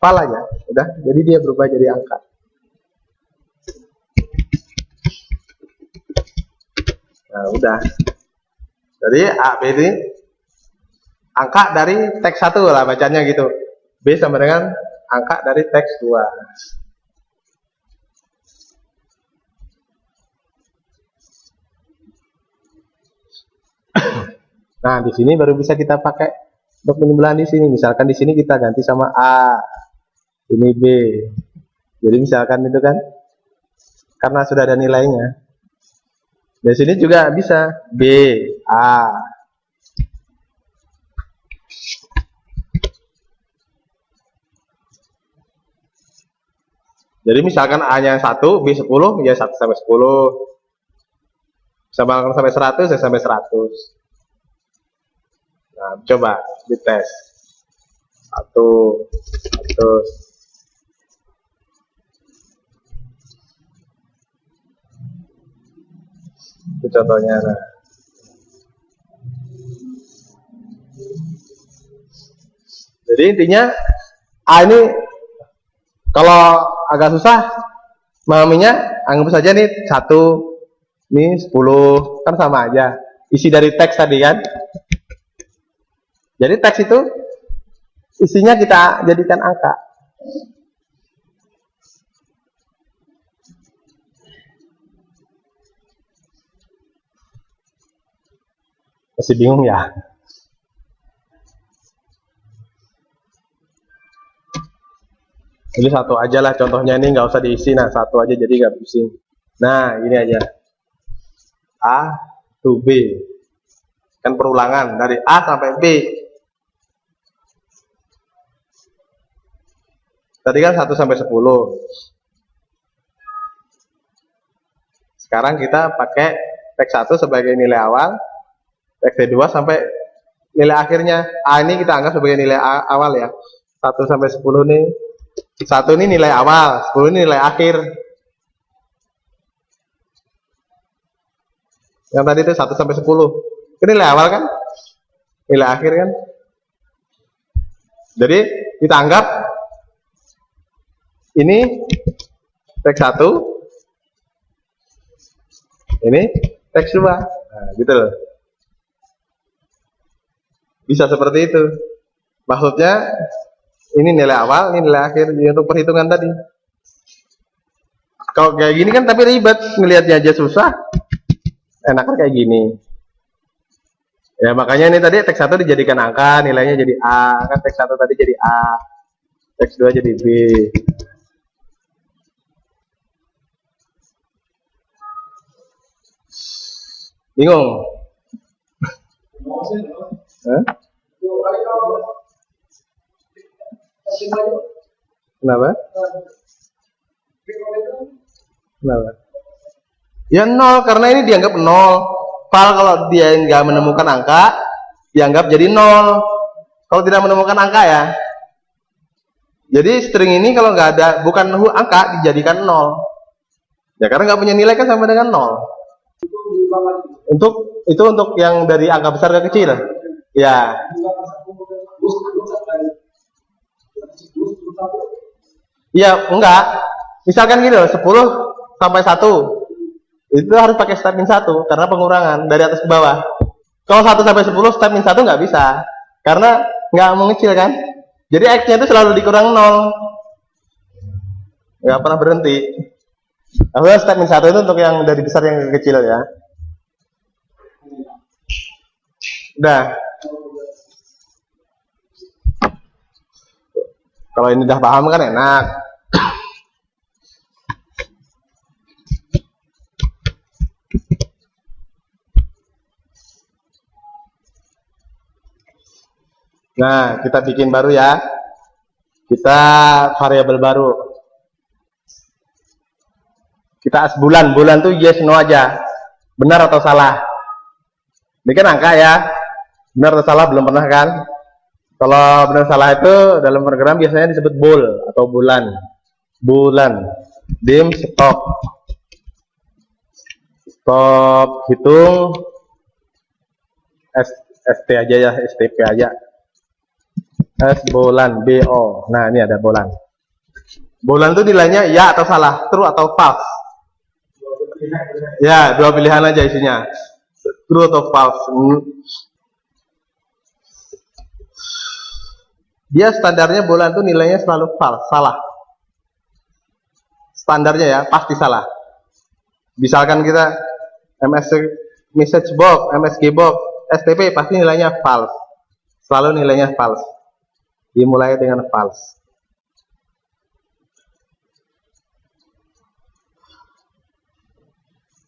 Pal aja, udah. Jadi dia berubah jadi angka. Nah, udah. Jadi A, B ini angka dari teks 1 lah bacanya gitu. B sama dengan angka dari teks 2. Nah, di sini baru bisa kita pakai untuk penjumlahan di sini. Misalkan di sini kita ganti sama A, ini B. Jadi misalkan itu kan, karena sudah ada nilainya. Di sini juga bisa B, A. Jadi misalkan A-nya 1, B 10, ya 1 sampai 10. Sampai 100, ya sampai 100. Nah, coba dites. 1, 100. Itu contohnya. Nah. Jadi intinya A ini kalau agak susah memahaminya, anggap saja nih 1, ini 10, kan sama aja. Isi dari teks tadi kan. Jadi teks itu isinya kita jadikan angka. Masih bingung ya? Jadi 1 aja lah contohnya, ini nggak usah diisi. Nah, 1 aja jadi nggak pusing. Nah, ini aja. A to B. Kan perulangan dari A sampai B. Tadi kan 1 sampai 10. Sekarang kita pakai teks 1 sebagai nilai awal, teks 2 sampai nilai akhirnya. A ini kita anggap sebagai nilai awal ya. 1 sampai 10 nih. 1 ini nilai awal, 10 ini nilai akhir. Yang tadi itu 1 sampai 10. Ini nilai awal kan? Nilai akhir kan? Jadi kita anggap ini teks 1, ini teks 2. Nah, gitu loh. Bisa seperti itu. Maksudnya ini nilai awal, ini nilai akhir. Jadi untuk perhitungan tadi. Kalau kayak gini kan tapi ribet, ngelihatnya aja susah. Enakan kayak gini. Ya makanya ini tadi teks 1 dijadikan angka, nilainya jadi A. Kan teks 1 tadi jadi A. Teks 2 jadi B. Bingung? Kenapa? Kenapa? Ya 0, karena ini dianggap 0. Pal kalau dia nggak menemukan angka, dianggap jadi 0. Kalau tidak menemukan angka ya. Jadi string ini kalau nggak ada, bukan angka, dijadikan 0. Ya karena nggak punya nilai kan sama dengan 0. Untuk yang dari angka besar ke kecil. Ya. Ya enggak. Misalkan gitu, 10 sampai 1. Itu harus pakai step min 1 karena pengurangan dari atas ke bawah. Kalau 1 sampai 10 step min 1 nggak bisa. Karena nggak mengecil kan. Jadi X-nya itu selalu dikurang 0. Nggak pernah berhenti. Nah, step min 1 itu untuk yang dari besar yang ke kecil ya. Udah. Kalau ini udah paham kan enak. Nah, kita bikin baru ya. Kita variabel baru. Kita as bulan. Bulan tuh yes no aja. Benar atau salah. Ini kan angka ya. Benar atau salah belum pernah kan? Kalau benar salah itu dalam program biasanya disebut bul atau bulan. Bulan. Dim stop. Stop hitung. ST aja ya, STP aja. S bolan BO. Nah, ini ada bolan. Bolan itu nilainya ya atau salah, true atau false. Ya, dua pilihan aja isinya. True atau false. Dia standarnya bolan itu nilainya selalu false, salah. Standarnya ya, pasti salah. Misalkan kita message box, MSG box, STP pasti nilainya false. Selalu nilainya false. Dimulai dengan false.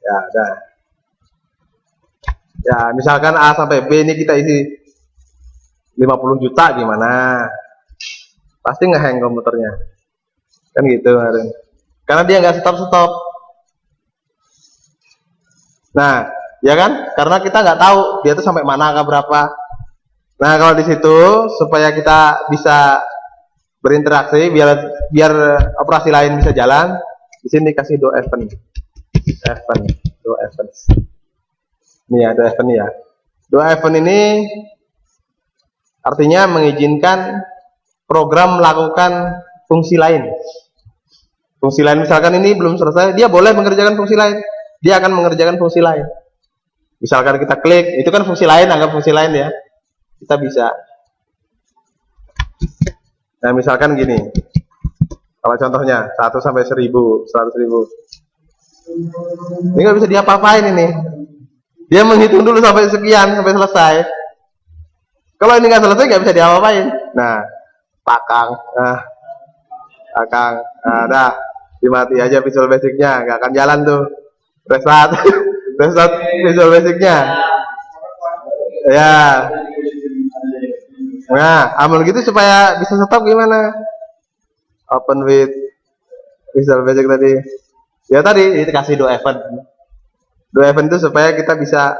Ya, dah. Ya, misalkan A sampai B ini kita isi 50 juta gimana? Pasti ngehang komputernya. Kan gitu, karena dia nggak stop. Nah, ya kan? Karena kita nggak tahu dia tuh sampai mana, angka berapa. Nah, kalau di situ supaya kita bisa berinteraksi, biar operasi lain bisa jalan, di sini dikasih do event. Do events. Ini ya, do event ya. Do event ini artinya mengizinkan program melakukan fungsi lain. Fungsi lain misalkan ini belum selesai, dia boleh mengerjakan fungsi lain. Dia akan mengerjakan fungsi lain. Misalkan kita klik, itu kan fungsi lain, anggap fungsi lain ya. Kita bisa. Nah, misalkan gini. Kalau contohnya 1 sampai 1000, 100.000. Ini nggak bisa diapa-apain ini. Dia menghitung dulu sampai sekian, sampai selesai. Kalau ini nggak selesai nggak bisa diapa-apain. Nah, pakang, dah, dimati aja Visual Basic-nya, nggak akan jalan tuh. Restart Visual Basic-nya. Ya. Nah, amal gitu supaya bisa stop gimana? Open with Visual Basic tadi. Ya tadi itu kasih do event. Do event itu supaya kita bisa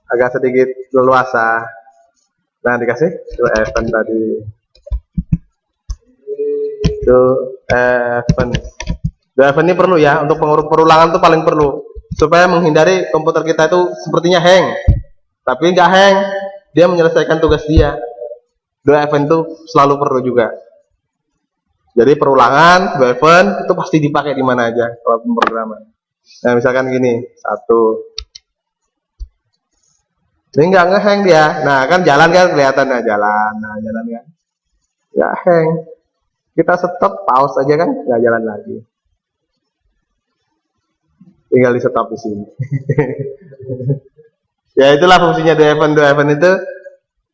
agak sedikit leluasa. Nah, dikasih do event tadi. Do event. Do event ini perlu ya, untuk perulangan tuh paling perlu supaya menghindari komputer kita itu sepertinya hang. Tapi nggak hang, dia menyelesaikan tugas dia. Do event itu selalu perlu juga. Jadi perulangan, do event itu pasti dipakai di mana aja kalau pemrograman. Nah, misalkan gini, 1. Ini nggak ngehang dia. Nah, kan jalan kan kelihatan, nah jalan kan. Nggak hang. Kita stop, pause aja kan, nggak jalan lagi. Tinggal di stop di sini. Ya itulah fungsinya do event. Do event itu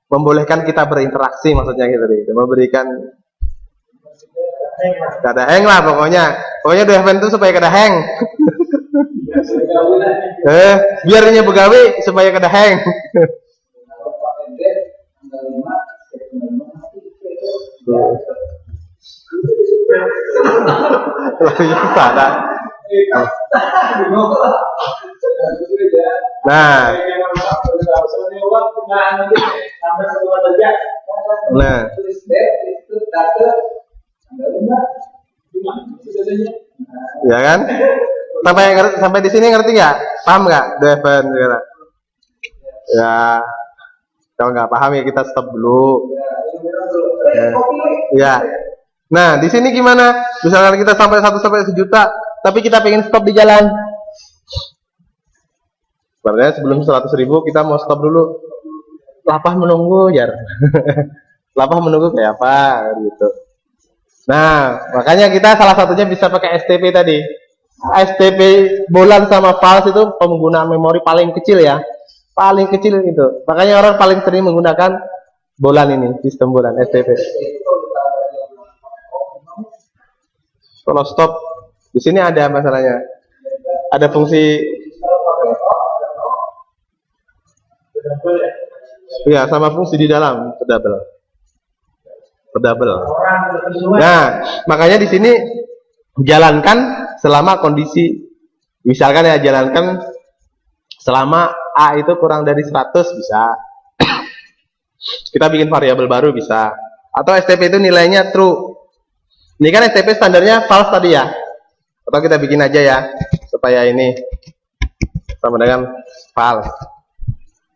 membolehkan kita berinteraksi, maksudnya gitu, memberikan kada hang lah pokoknya do event itu supaya kada hang. Biarnya begawi supaya kada hang. Nah, ya kan? Sampai di sini ngerti nggak? Paham nggak? Do event, ya. Kalau nggak paham ya kita stop dulu. Ya. Nah, di sini gimana? Misalkan kita sampai 1 sampai 1 juta, tapi kita pengen stop di jalan. Sebenarnya sebelum 100.000 kita mau stop dulu. Lapah menunggu, jar. Lapah menunggu kayak apa gitu. Nah, makanya kita salah satunya bisa pakai STP tadi. STP bolan sama false itu penggunaan memori paling kecil ya. Paling kecil itu. Makanya orang paling sering menggunakan bolan ini, sistem bolan STP. Kalau stop, di sini ada masalahnya. Ada fungsi. Ya, sama fungsi di dalam double. Nah, makanya di sini jalankan selama kondisi, misalkan ya jalankan selama A itu kurang dari 100 bisa. Kita bikin variabel baru bisa. Atau STP itu nilainya true. Ini kan STP standarnya false tadi ya. Atau kita bikin aja ya supaya ini sama dengan false.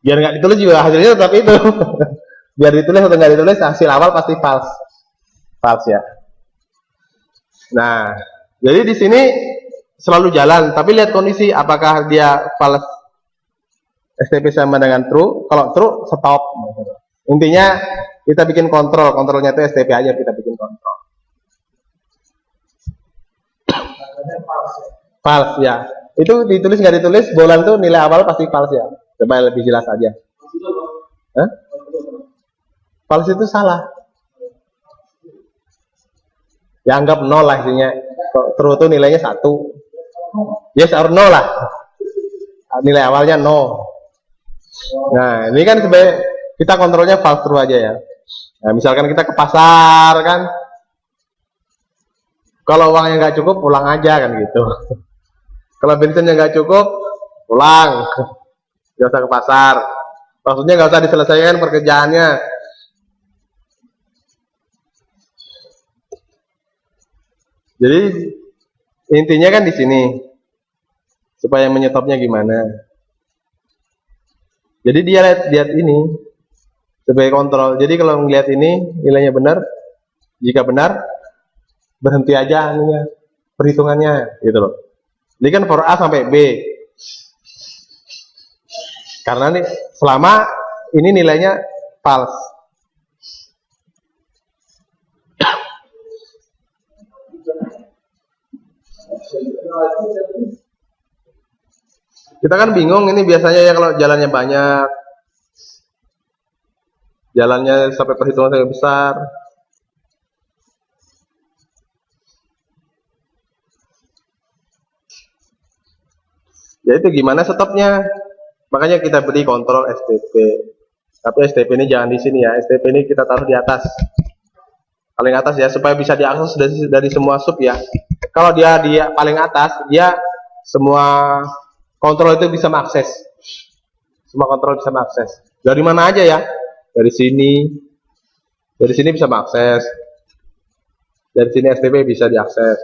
Biar nggak ditulis juga hasilnya tetap itu. biar ditulis atau nggak ditulis hasil awal pasti false, false ya. Nah, jadi di sini selalu jalan, tapi lihat kondisi apakah dia false STP sama dengan true. Kalau true stop. Intinya kita bikin kontrol, kontrolnya itu STP aja kita bikin kontrol. False ya. Itu ditulis nggak ditulis, bolan tuh nilai awal pasti false ya. Coba lebih jelas aja. Hah? False itu salah. Ya anggap nol lah isinya. True itu nilainya 1. Yes or no lah. Nilai awalnya no. Nah, ini kan sebagai kita kontrolnya false true aja ya. Nah, misalkan kita ke pasar kan, kalau uangnya nggak cukup pulang aja kan gitu. Kalau bensinnya nggak cukup pulang, nggak usah ke pasar. Maksudnya nggak usah diselesaikan pekerjaannya. Jadi intinya kan di sini supaya menyetopnya gimana. Jadi dia lihat ini sebagai kontrol. Jadi kalau melihat ini nilainya benar, jika benar berhenti aja anunya, perhitungannya gitu loh. Ini kan for A sampai B. Karena nih selama ini nilainya false. Kita kan bingung ini biasanya ya kalau jalannya banyak, jalannya sampai perhitungan sangat besar. Ya itu gimana stopnya? Makanya kita beri kontrol STP. Tapi STP ini jangan di sini ya. STP ini kita taruh di atas, paling atas ya, supaya bisa diakses dari semua sub ya. Kalau dia paling atas, dia semua kontrol itu bisa mengakses. Semua kontrol bisa mengakses. Dari mana aja ya? Dari sini bisa mengakses. Dari sini STP bisa diakses.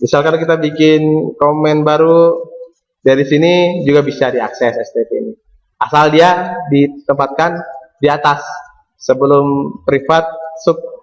Misalkan kita bikin komen baru, dari sini juga bisa diakses STP ini. Asal dia ditempatkan di atas sebelum privat sub